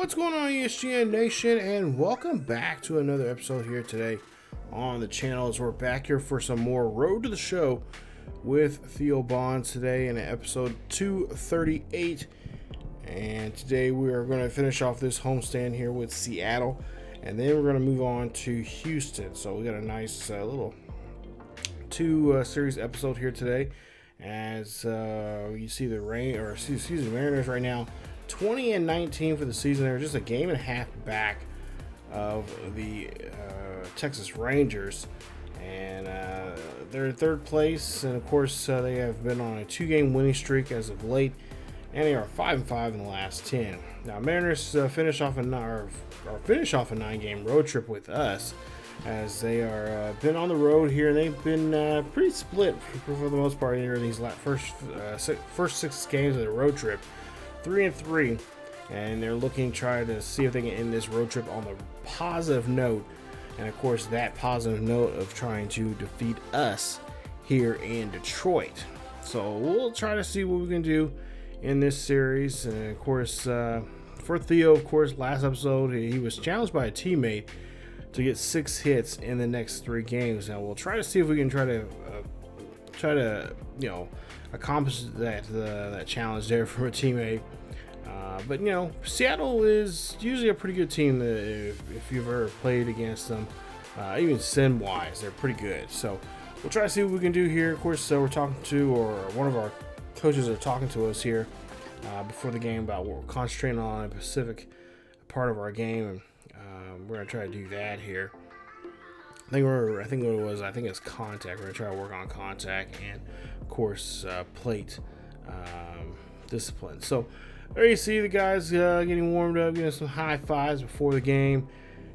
What's going on, ESGN Nation, and welcome back to another episode here today on the channel. As we're back here for some more Road to the Show with Theo Bonds today in episode 238. And today we are going to finish off this homestand here with Seattle, and then we're going to move on to Houston. So we got a nice little series episode here today. As you see the Mariners right now 20-19 for the season. They're just a game and a half back of the Texas Rangers, and they're in third place. And of course, they have been on a 2-game winning streak as of late, and they are 5-5 in the last 10. Now, Mariners finish off a 9-game road trip with us, as they are been on the road here, and they've been pretty split for the most part here in these first 6 games of the road trip. 3-3, and they're looking to try to see if they can end this road trip on a positive note, and of course that positive note of trying to defeat us here in Detroit. So we'll try to see what we can do in this series. And of course, for Theo, of course, last episode he was challenged by a teammate to get 6 hits in the next 3 games. Now we'll try to see if we can try to accomplish that challenge there from a teammate. But Seattle is usually a pretty good team if you've ever played against them. Even sim wise, they're pretty good. So we'll try to see what we can do here. Of course, we're talking to, or one of our coaches are talking to us here before the game about what we're concentrating on, a specific part of our game, and we're gonna try to do that here. I think it's contact. We're gonna try to work on contact and, of course, plate discipline. So there you see the guys getting warmed up, getting some high fives before the game,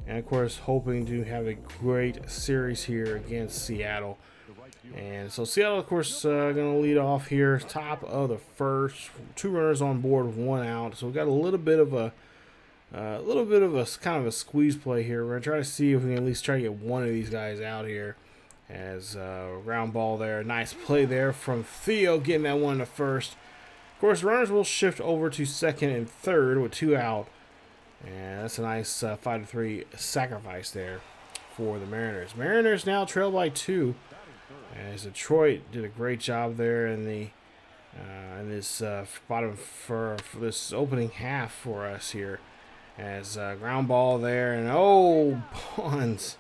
and of course hoping to have a great series here against Seattle. And so Seattle, of course, gonna lead off here, top of the first, 2 runners on board with 1 out. So we got a little bit of a kind of a squeeze play here. We're gonna try to see if we can at least try to get one of these guys out here. As round ball there, nice play there from Theo, getting that one to first. Of course, runners will shift over to second and third with 2 out, and that's a nice 5-3 sacrifice there for the Mariners. Mariners now trail by 2, as Detroit did a great job there in the in this bottom for this opening half for us here. As ground ball there, and Bonds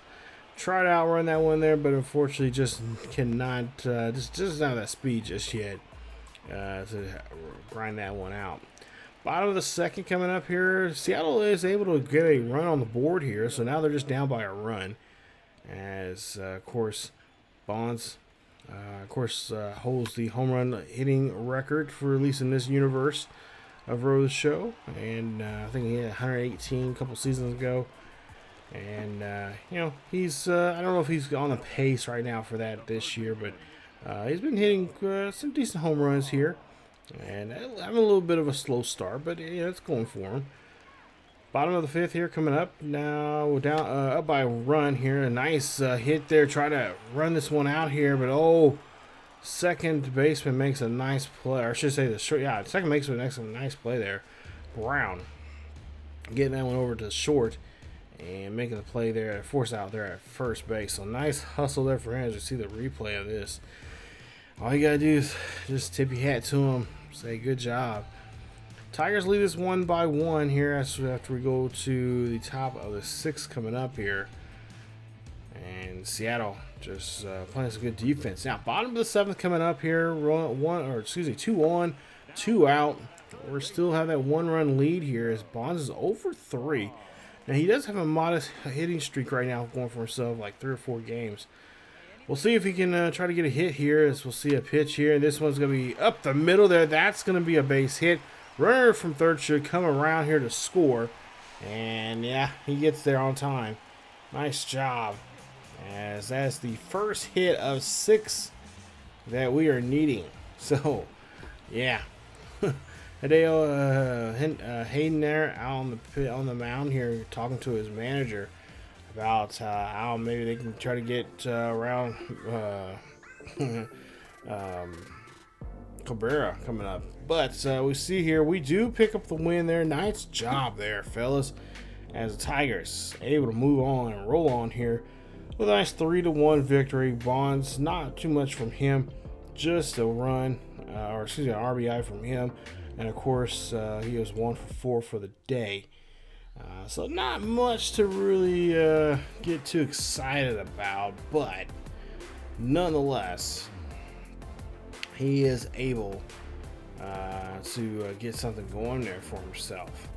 tried to outrun that one there, but unfortunately just cannot, just doesn't have that speed just yet to grind that one out. Bottom of the second coming up here, Seattle is able to get a run on the board here, so now they're just down by a run. As of course Bonds, holds the home run hitting record for at least in this universe of Road to the Show, and I think he had 118 a couple seasons ago. And he's I don't know if he's on the pace right now for that this year, but he's been hitting some decent home runs here, and having a little bit of a slow start, but it's going for him. Bottom of the 5th here coming up now, we're down up by a run here. A nice hit there, try to run this one out here, but second baseman makes a nice play, or I should say second baseman makes a nice play there. Brown getting that one over to short and making the play there, force out there at first base. So nice hustle there for him. As you see the replay of this, all you gotta do is just tip your hat to him, say good job. Tigers lead us 1-1 here after we go to the top of the 6th coming up here. And Seattle just playing some good defense. Now, bottom of the 7th coming up here, 2 on, 2 out. We still have that 1-run lead here as Bonds is 0-for-3. Now, he does have a modest hitting streak right now going for himself, like 3 or 4 games. We'll see if he can try to get a hit here, as we'll see a pitch here. This one's going to be up the middle there. That's going to be a base hit. Runner from third should come around here to score. And, he gets there on time. Nice job. As that's the first hit of 6 that we are needing. So, Hideo Hayden there out on the mound here, talking to his manager about how maybe they can try to get around Cabrera coming up. But we see here we do pick up the win there. Nice job there, fellas, as the Tigers able to move on and roll on here with a nice 3-1 victory. Bonds, not too much from him, just a run, or excuse me, an RBI from him. And of course, he was 1 for 4 for the day. So not much to really get too excited about, but nonetheless, he is able to get something going there for himself.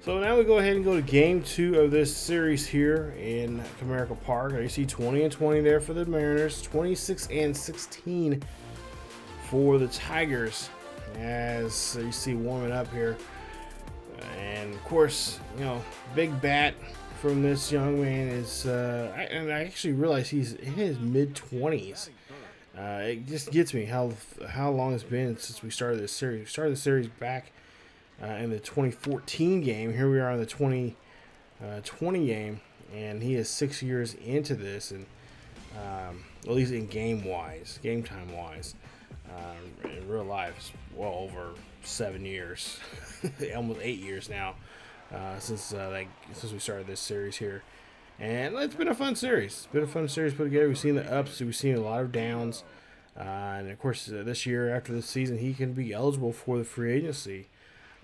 So now we go ahead and go to game 2 of this series here in Comerica Park. You see 20-20 there for the Mariners, 26-16 for the Tigers, as you see warming up here. And of course, you know, big bat from this young man is, I actually realize he's in his mid-20s. It just gets me how long it's been since we started this series. We started the series back in the 2014 game. Here we are in the 2020 game, and he is 6 years into this, and at least in game time wise. In real life, it's well over 7 years, almost 8 years now, since we started this series here. And it's been a fun series. It's been a fun series put together. We've seen the ups, we've seen a lot of downs. And of course, this year, after this season, he can be eligible for the free agency.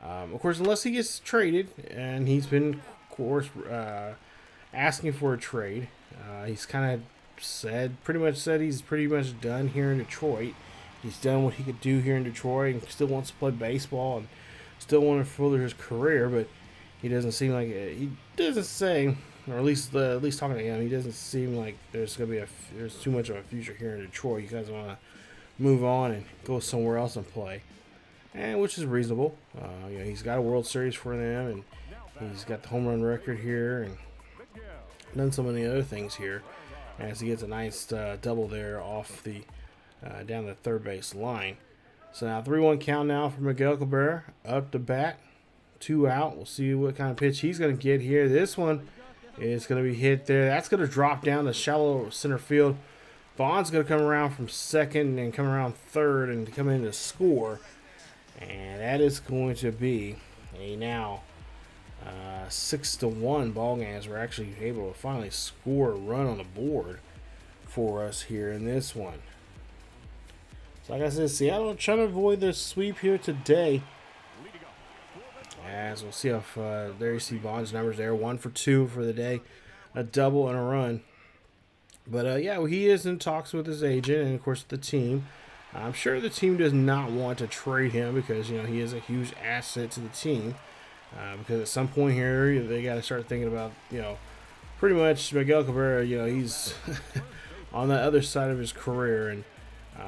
Of course, unless he gets traded, and he's been, of course, asking for a trade. He's kind of pretty much said he's pretty much done here in Detroit. He's done what he could do here in Detroit and still wants to play baseball and still want to further his career, but he doesn't seem like it. He doesn't say, or at least talking to him, he doesn't seem like there's too much of a future here in Detroit. You guys want to move on and go somewhere else and play, and which is reasonable. You know, he's got a World Series for them, and he's got the home run record here, and done so many other things here. As he gets a nice double there off the down the third base line. So now 3-1 count now for Miguel Cabrera. Up to bat, 2 out. We'll see what kind of pitch he's going to get here. This one is going to be hit there. That's going to drop down to shallow center field. Bond's going to come around from second and come around third and come in to score. And that is going to be a now 6-1 ball game, as we're actually able to finally score a run on the board for us here in this one. So like I said, Seattle trying to avoid the sweep here today. As we'll see if there you see Bond's numbers there, 1 for 2 for the day, a double and a run. But yeah, he is in talks with his agent and of course the team. I'm sure the team does not want to trade him because, you know, he is a huge asset to the team. Because at some point here, they got to start thinking about, you know, pretty much Miguel Cabrera, you know, he's on the other side of his career, and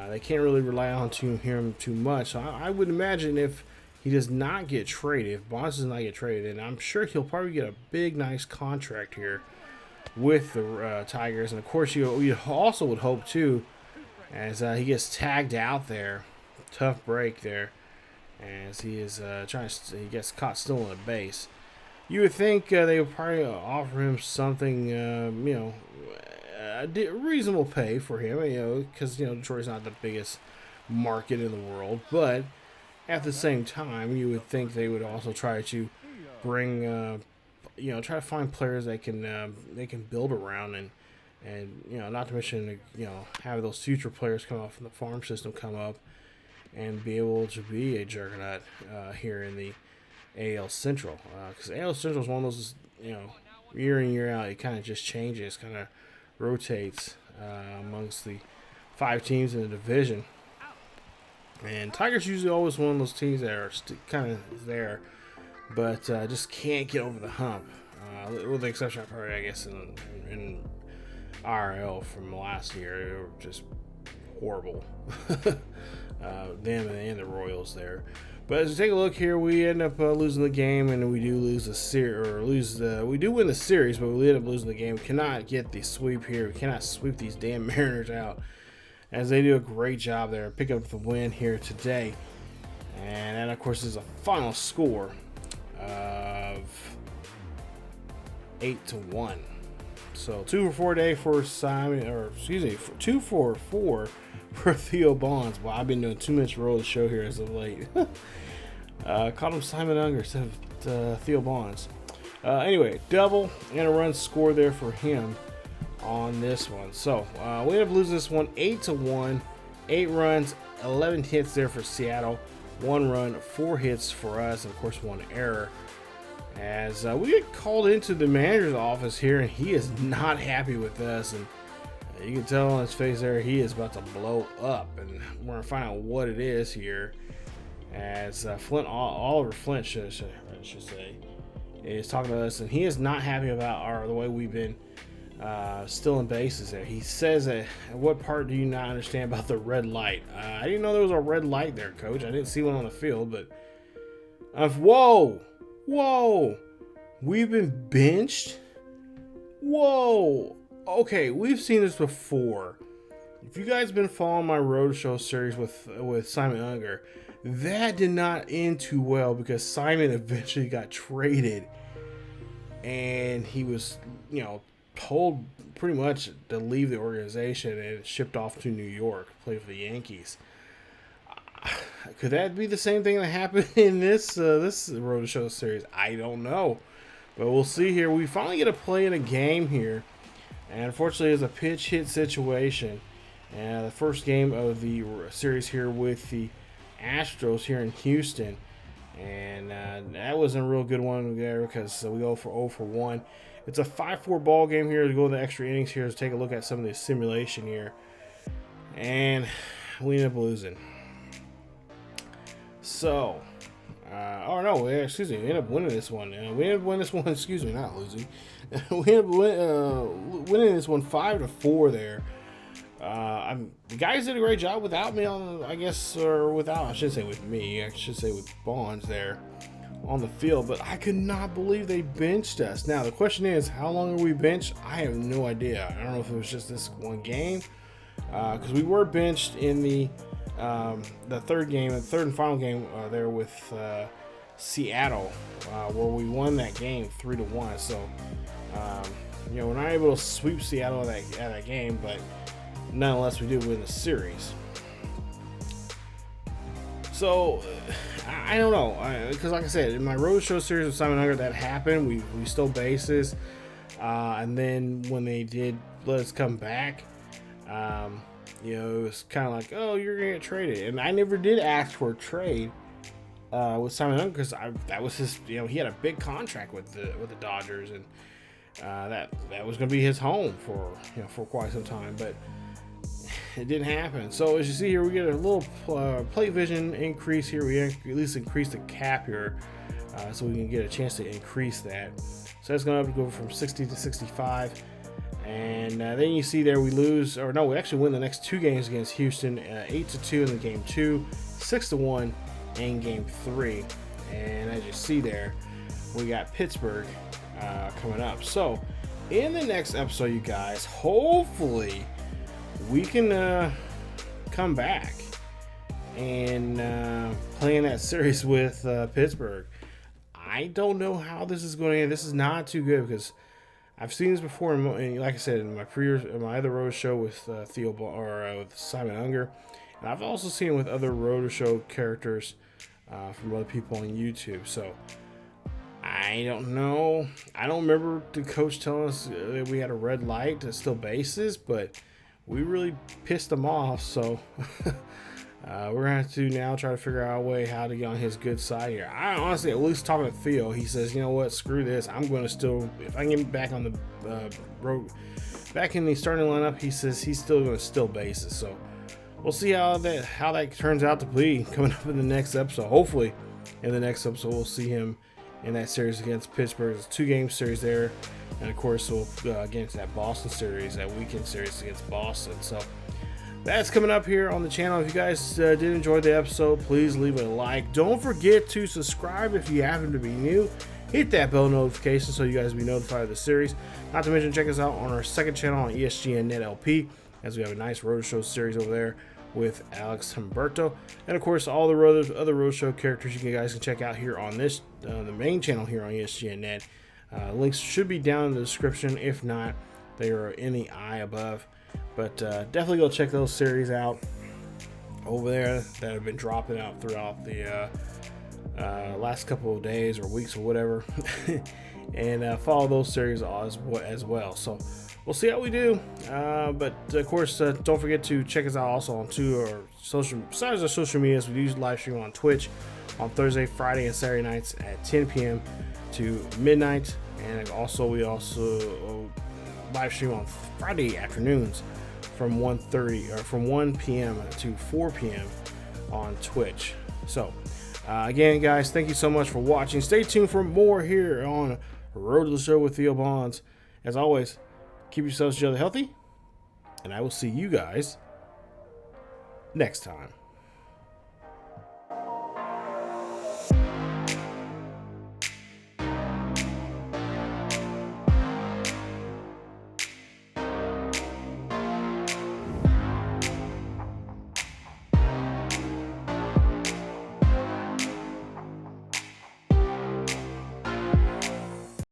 they can't really rely on him too much. So I would imagine if he does not get traded, if Bonds does not get traded, and I'm sure he'll probably get a big, nice contract here with the Tigers. And of course, you also would hope too, as he gets tagged out there, tough break there, as he is he gets caught still on a base. You would think they would probably offer him something, you know, reasonable pay for him, you know, because, you know, Detroit's not the biggest market in the world, but at the same time, you would think they would also try to bring, you know, try to find players they can build around, and you know, not to mention, you know, have those future players come up from the farm system come up and be able to be a juggernaut here in the AL Central, because AL Central is one of those, you know, year in year out, it kind of just changes, kind of rotates amongst the 5 teams in the division. And Tigers usually always one of those teams that are kind of there, but just can't get over the hump. With the exception of probably, I guess, in RL from last year, they were just horrible. Them and the Royals there. But as we take a look here, we end up losing the game, and we do lose the series, we do win the series, but we end up losing the game. We cannot get the sweep here. We cannot sweep these damn Mariners out, as they do a great job there, pick up the win here today. And that, of course, is a final score of 8-1. So 2 for 4 day for Simon, or excuse me, 2 for 4 for Theo Bonds. Wow, I've been doing too much roll to show here as of late. Caught him Simon Unger instead of Theo Bonds. Anyway, double and a run score there for him on this one. So we ended up losing this one 8-1. 8 runs, 11 hits there for Seattle. 1 run, 4 hits for us, and of course 1 error. As we get called into the manager's office here, and he is not happy with us, and you can tell on his face there he is about to blow up, and we're gonna find out what it is here. As Oliver Flint should say, is talking to us, and he is not happy about the way we've been stealing bases there. He says that, what part do you not understand about the red light? I didn't know there was a red light there, coach. I didn't see one on the field, but whoa, we've been benched. Whoa, okay, we've seen this before. If you guys have been following my roadshow series with Simon Unger, that did not end too well, because Simon eventually got traded, and he was, told pretty much to leave the organization and shipped off to New York to play for the Yankees. Could that be the same thing that happened in this roadshow series? I don't know, but we'll see here. We finally get to play in a game here, and unfortunately it's a pitch hit situation. And the first game of the series here with the Astros here in Houston, and that wasn't a real good one there, because we go for 0 for 1. It's a 5-4 ball game here to go to the extra innings here to take a look at some of the simulation here, and we end up losing. So, we end up winning this one. Excuse me, not losing. We end up winning this one 5-4 there. The guys did a great job without me I should say with me. I should say with Bonds there on the field, but I could not believe they benched us. Now the question is, how long are we benched? I have no idea. I don't know if it was just this one game, because we were benched in the third and final game there with Seattle, where we won that game 3-1. So we're not able to sweep Seattle at that game, but nonetheless we did win the series. So I don't know, because like I said, in my roadshow series with Simon Unger, that happened. We stole bases, and then when they did let us come back, it was kind of like, oh, you're gonna get traded, and I never did ask for a trade with Simon Unger, because that was his. He had a big contract with the Dodgers, and that was gonna be his home for quite some time, but it didn't happen. So as you see here, we get a little plate vision increase here. We at least increase the cap here, so we can get a chance to increase that. So that's going to go from 60 to 65. And then you see there we lose, or no, we actually win the next 2 games against Houston, 8-2 in the game 2, 6-1 in game 3. And as you see there, we got Pittsburgh coming up. So in the next episode, you guys, hopefully we can come back and play in that series with Pittsburgh. I don't know how this is going to end. This is not too good, because I've seen this before, and like I said, in my other road show with Theo with Simon Unger, and I've also seen it with other road show characters from other people on YouTube. So I don't know. I don't remember the coach telling us that we had a red light to steal bases, but we really pissed him off. So we're gonna have to now try to figure out a way how to get on his good side here. I honestly, at least talking to Theo, he says, you know what, screw this. I'm going to still, if I can get back on the road, back in the starting lineup, he says he's still going to steal bases. So we'll see how that turns out to be coming up in the next episode. Hopefully, in the next episode, we'll see him in that series against Pittsburgh. It's a 2-game series there, and of course we'll get into that Boston series, that weekend series against Boston. So that's coming up here on the channel. If you guys did enjoy the episode, please leave a like. Don't forget to subscribe if you happen to be new. Hit that bell notification so you guys will be notified of the series. Not to mention, check us out on our second channel on ESGNet LP, as we have a nice roadshow series over there with Alex Humberto, and of course all the other roadshow characters you guys can check out here on this the main channel here on ESGNet. Links should be down in the description. If not, they are in the eye above. But definitely go check those series out over there that have been dropping out throughout the last couple of days or weeks or whatever. And follow those series as well. So we'll see how we do. But of course, don't forget to check us out also on besides our social medias. We do live stream on Twitch on Thursday, Friday, and Saturday nights at 10 p.m. to midnight. And also we live stream on Friday afternoons from 1 p.m. to 4 p.m. on Twitch. So again, guys, thank you so much for watching. Stay tuned for more here on Road to the Show with Theo Bonds. As always, keep yourselves healthy, and I will see you guys next time.